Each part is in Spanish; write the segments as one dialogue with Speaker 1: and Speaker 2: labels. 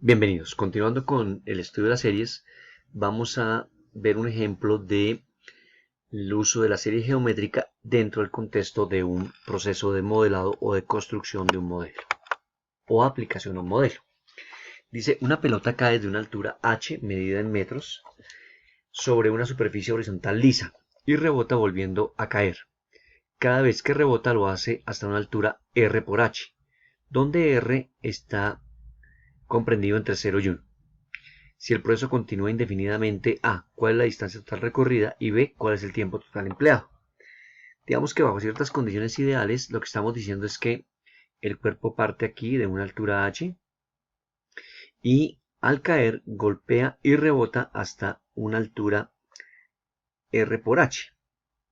Speaker 1: Bienvenidos. Continuando con el estudio de las series, vamos a ver un ejemplo de el uso de la serie geométrica dentro del contexto de un proceso de modelado o de construcción de un modelo o aplicación a un modelo. Dice, una pelota cae de una altura h medida en metros sobre una superficie horizontal lisa y rebota volviendo a caer. Cada vez que rebota lo hace hasta una altura r por h, donde r está comprendido entre 0 y 1. Si el proceso continúa indefinidamente, A, cuál es la distancia total recorrida y B, cuál es el tiempo total empleado. Digamos que bajo ciertas condiciones ideales, lo que estamos diciendo es que el cuerpo parte aquí de una altura h y al caer golpea y rebota hasta una altura r por h.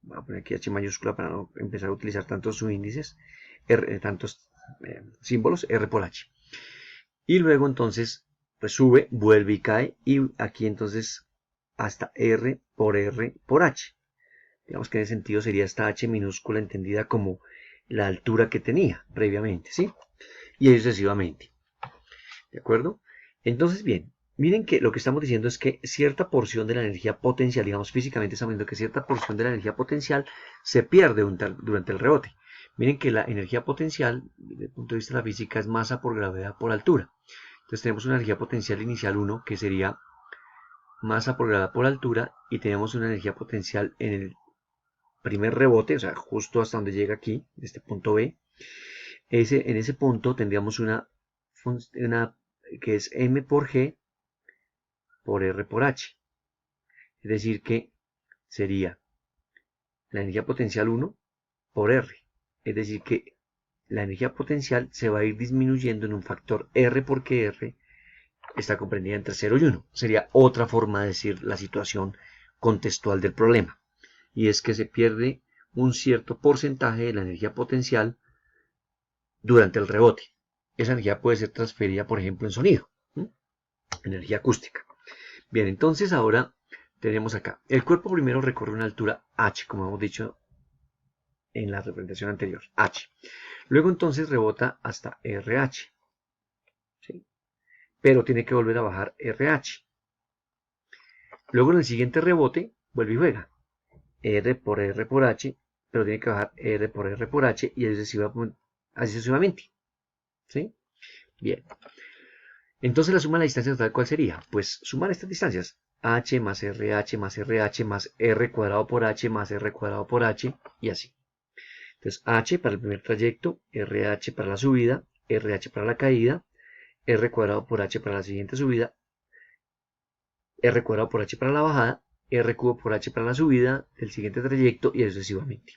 Speaker 1: Voy a poner aquí h mayúscula para no empezar a utilizar tantos subíndices, tantos símbolos, r por h. Y luego entonces pues sube, vuelve y cae, y aquí entonces hasta r por h. Digamos que en ese sentido sería esta h minúscula entendida como la altura que tenía previamente, ¿sí? Y así sucesivamente. ¿De acuerdo? Entonces, bien, miren que lo que estamos diciendo es que cierta porción de la energía potencial, digamos físicamente estamos viendo que cierta porción de la energía potencial se pierde durante el rebote. Miren que la energía potencial, desde el punto de vista de la física, es masa por gravedad por altura. Entonces tenemos una energía potencial inicial 1, que sería masa por gravedad por altura, y tenemos una energía potencial en el primer rebote, o sea, justo hasta donde llega aquí, este punto B. En ese punto tendríamos una que es m por g por r por h. Es decir, que sería la energía potencial 1 por r. Es decir, que la energía potencial se va a ir disminuyendo en un factor r porque r está comprendida entre 0 y 1. Sería otra forma de decir la situación contextual del problema. Y es que se pierde un cierto porcentaje de la energía potencial durante el rebote. Esa energía puede ser transferida, por ejemplo, en sonido, energía acústica. Bien, entonces ahora tenemos acá. El cuerpo primero recorre una altura h, como hemos dicho en la representación anterior, h. Luego entonces rebota hasta RH, ¿sí? Pero tiene que volver a bajar RH. Luego en el siguiente rebote vuelve y juega R por H, pero tiene que bajar R por H y así sucesivamente, ¿sí? Bien. Entonces la suma de la distancia total, ¿cuál sería? Pues sumar estas distancias. H más RH más RH más R cuadrado por H más R cuadrado por H y así. Entonces H para el primer trayecto, RH para la subida, RH para la caída, R cuadrado por H para la siguiente subida, R cuadrado por H para la bajada, R cubo por H para la subida del siguiente trayecto y así sucesivamente.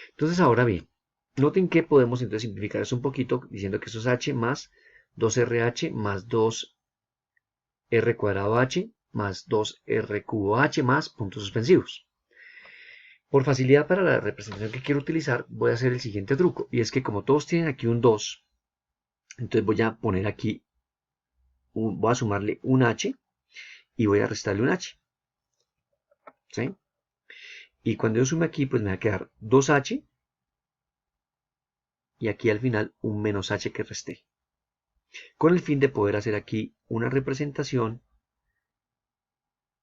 Speaker 1: Entonces ahora bien, noten que podemos entonces simplificar eso un poquito diciendo que eso es H más 2RH más 2R cuadrado H más 2R cubo H más puntos suspensivos. Por facilidad para la representación que quiero utilizar, voy a hacer el siguiente truco. Y es que como todos tienen aquí un 2, entonces voy a poner aquí, voy a sumarle un H y voy a restarle un H. ¿Sí? Y cuando yo sume aquí, pues me va a quedar 2H y aquí al final un menos H que resté. Con el fin de poder hacer aquí una representación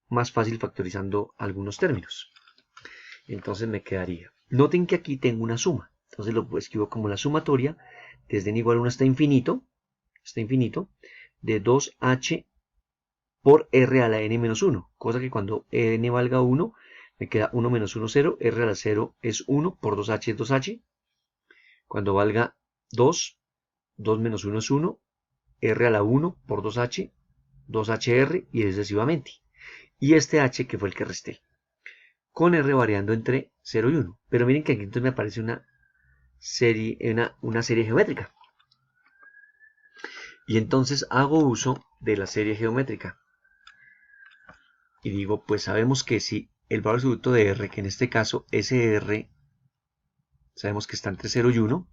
Speaker 1: más fácil factorizando algunos términos. Entonces me quedaría. Noten que aquí tengo una suma. Entonces lo escribo como la sumatoria desde n igual a 1 hasta infinito, de 2h por r a la n menos 1. Cosa que cuando n valga 1, me queda 1 menos 1, 0. R a la 0 es 1, por 2h es 2h. Cuando valga 2, 2 menos 1 es 1. R a la 1 por 2h, 2hr y sucesivamente. Y este h que fue el que resté, con r variando entre 0 y 1. Pero miren que aquí entonces me aparece una serie geométrica. Y entonces hago uso de la serie geométrica. Y digo, pues sabemos que si el valor absoluto de r, que en este caso SR, sabemos que está entre 0 y 1,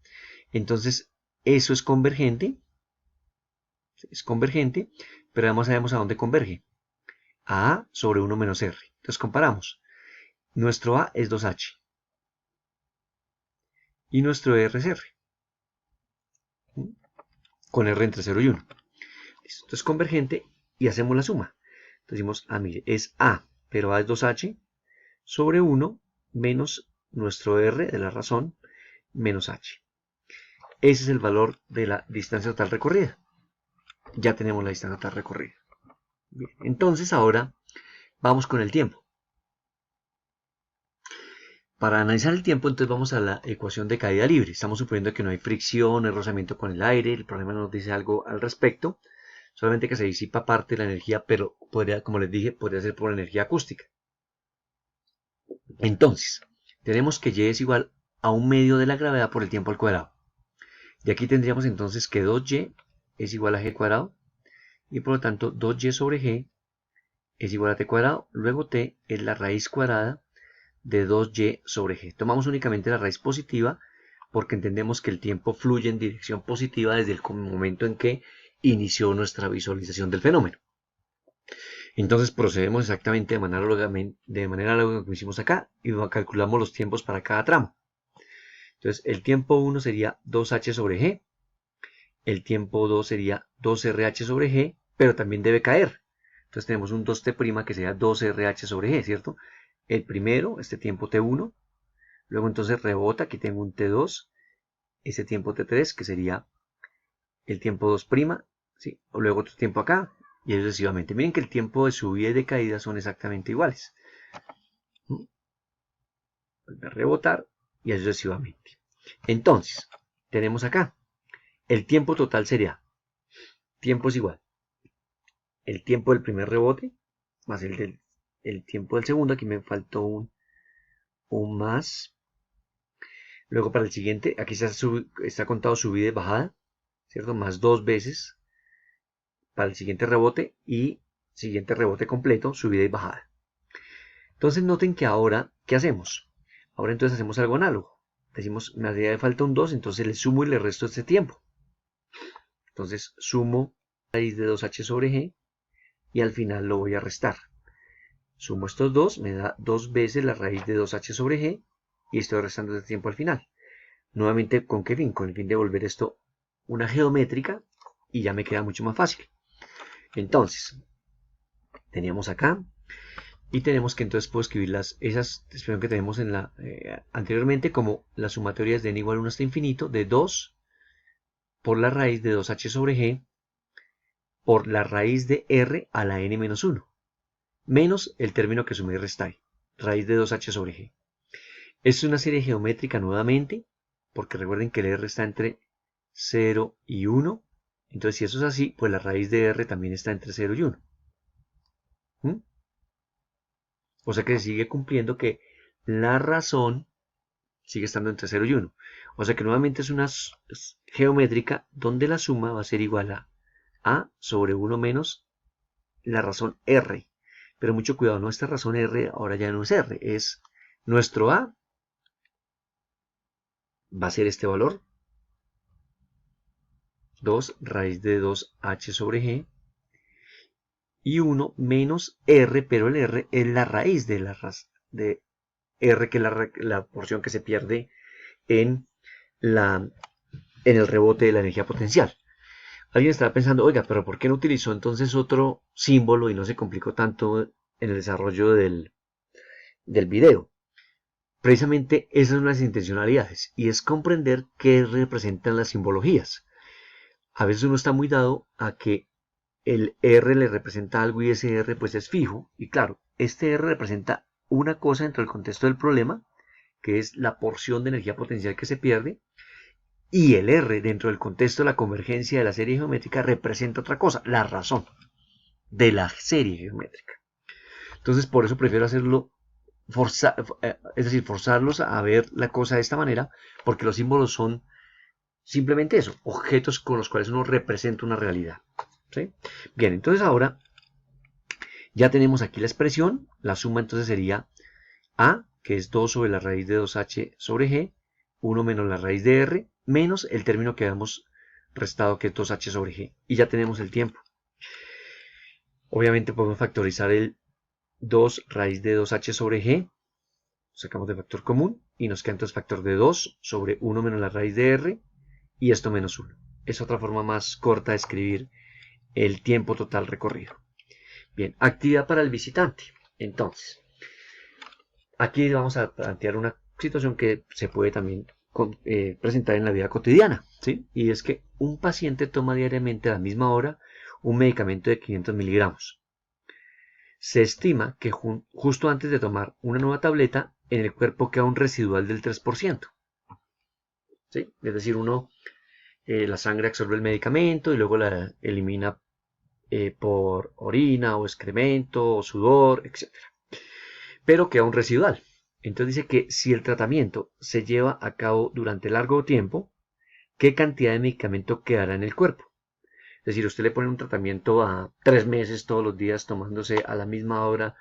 Speaker 1: entonces eso es convergente, pero además sabemos a dónde converge. A A sobre 1 menos R. Entonces comparamos. Nuestro A es 2H. Y nuestro R es R. Con R entre 0 y 1. Esto es convergente y hacemos la suma. Entonces decimos, mire, es A, pero A es 2H sobre 1 menos nuestro R de la razón menos H. Ese es el valor de la distancia total recorrida. Ya tenemos la distancia total recorrida. Bien, entonces ahora vamos con el tiempo. Para analizar el tiempo, entonces vamos a la ecuación de caída libre. Estamos suponiendo que no hay fricción, no hay rozamiento con el aire, el problema nos dice algo al respecto. Solamente que se disipa parte de la energía, pero podría, como les dije, podría ser por energía acústica. Entonces, tenemos que y es igual a 1/2 de la gravedad por el tiempo al cuadrado. Y aquí tendríamos entonces que 2y es igual a g cuadrado. Y por lo tanto, 2y sobre g es igual a t cuadrado. Luego t es la raíz cuadrada de 2y sobre g. Tomamos únicamente la raíz positiva porque entendemos que el tiempo fluye en dirección positiva desde el momento en que inició nuestra visualización del fenómeno. Entonces procedemos exactamente de manera análoga que hicimos acá y calculamos los tiempos para cada tramo. Entonces el tiempo 1 sería 2h sobre g, el tiempo 2 sería 2rh sobre g, pero también debe caer. Entonces tenemos un 2t' que sería 2rh sobre g, ¿cierto? El primero, este tiempo t1, luego entonces rebota, aquí tengo un t2, ese tiempo t3 que sería el tiempo 2', ¿sí? O luego otro tiempo acá, y así sucesivamente. Miren que el tiempo de subida y de caída son exactamente iguales. Vuelve a rebotar y así sucesivamente. Entonces, tenemos acá, el tiempo total sería, tiempo es igual, el tiempo del primer rebote, más el tiempo del segundo, aquí me faltó un más. Luego para el siguiente, aquí está contado subida y bajada, ¿cierto? Más 2 veces para el siguiente rebote y siguiente rebote completo, subida y bajada. Entonces noten que ahora, ¿qué hacemos? Ahora entonces hacemos algo análogo. Decimos, me haría falta un 2, entonces le sumo y le resto este tiempo. Entonces sumo la raíz de 2h sobre g y al final lo voy a restar. Sumo estos dos, me da 2 veces la raíz de 2h sobre g y estoy restando este tiempo al final. Nuevamente, ¿con qué fin? Con el fin de volver esto una geométrica y ya me queda mucho más fácil. Entonces, teníamos acá y tenemos que entonces puedo escribir esas expresión que tenemos en anteriormente como la sumatoria es de n igual a 1 hasta infinito de 2 por la raíz de 2h sobre g por la raíz de r a la n menos 1 menos el término que sumé y resté, raíz de 2h sobre g. Es una serie geométrica nuevamente porque recuerden que el r está entre 0 y 1. Entonces si eso es así, pues la raíz de r también está entre 0 y 1. O sea que se sigue cumpliendo que la razón sigue estando entre 0 y 1. O sea que nuevamente es una geométrica donde la suma va a ser igual a sobre 1 menos la razón r. Pero mucho cuidado, no, esta razón r ahora ya no es r, es nuestro a va a ser este valor, 2 raíz de 2h sobre g, y 1 menos r, pero el r es la raíz de r, que es la porción que se pierde en el rebote de la energía potencial. Alguien estará pensando, oiga, pero ¿por qué no utilizó entonces otro símbolo y no se complicó tanto en el desarrollo del video? Precisamente esas son las intencionalidades y es comprender qué representan las simbologías. A veces uno está muy dado a que el R le representa algo y ese R pues es fijo. Y claro, este R representa una cosa dentro del contexto del problema, que es la porción de energía potencial que se pierde. Y el R dentro del contexto de la convergencia de la serie geométrica representa otra cosa, la razón de la serie geométrica. Entonces por eso prefiero hacerlo, es decir, forzarlos a ver la cosa de esta manera, porque los símbolos son simplemente eso, objetos con los cuales uno representa una realidad. ¿Sí? Bien, entonces ahora ya tenemos aquí la expresión, la suma entonces sería a, que es 2 sobre la raíz de 2h sobre g, 1 menos la raíz de r, menos el término que habíamos restado, que es 2h sobre g, y ya tenemos el tiempo. Obviamente podemos factorizar el 2 raíz de 2h sobre g, sacamos de factor común, y nos queda entonces factor de 2 sobre 1 menos la raíz de r, y esto menos 1. Es otra forma más corta de escribir el tiempo total recorrido. Bien, actividad para el visitante. Entonces, aquí vamos a plantear una situación que se puede también presentar en la vida cotidiana, ¿sí? Y es que un paciente toma diariamente a la misma hora un medicamento de 500 miligramos. Se estima que justo antes de tomar una nueva tableta, en el cuerpo queda un residual del 3%. ¿Sí? Es decir, la sangre absorbe el medicamento y luego la elimina por orina o excremento o sudor, etc. Pero queda un residual. Entonces dice que si el tratamiento se lleva a cabo durante largo tiempo, ¿qué cantidad de medicamento quedará en el cuerpo? Es decir, usted le pone un tratamiento a 3 meses todos los días tomándose a la misma hora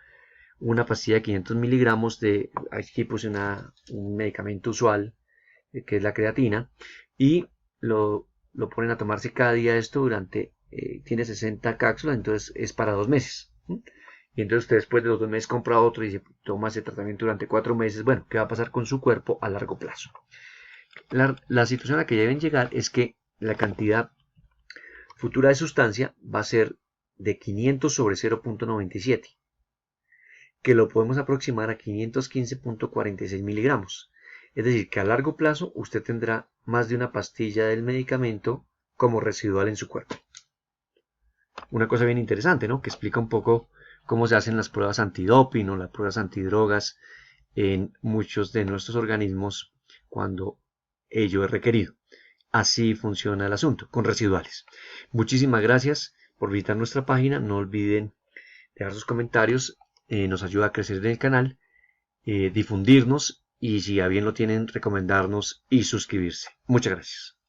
Speaker 1: una pastilla de 500 miligramos aquí puse un medicamento usual, que es la creatina, y lo ponen a tomarse cada día esto tiene 60 cápsulas, entonces es para 2 meses. Y entonces usted después de los 2 meses compra otro y se toma ese tratamiento durante 4 meses. Bueno, ¿qué va a pasar con su cuerpo a largo plazo? La situación a la que deben llegar es que la cantidad futura de sustancia va a ser de 500 sobre 0.97, que lo podemos aproximar a 515.46 miligramos. Es decir, que a largo plazo usted tendrá más de una pastilla del medicamento como residual en su cuerpo. Una cosa bien interesante, ¿no? Que explica un poco cómo se hacen las pruebas antidoping o las pruebas antidrogas en muchos de nuestros organismos cuando ello es requerido. Así funciona el asunto, con residuales. Muchísimas gracias por visitar nuestra página. No olviden dejar sus comentarios. Nos ayuda a crecer en el canal, difundirnos y si a bien lo tienen, recomendarnos y suscribirse. Muchas gracias.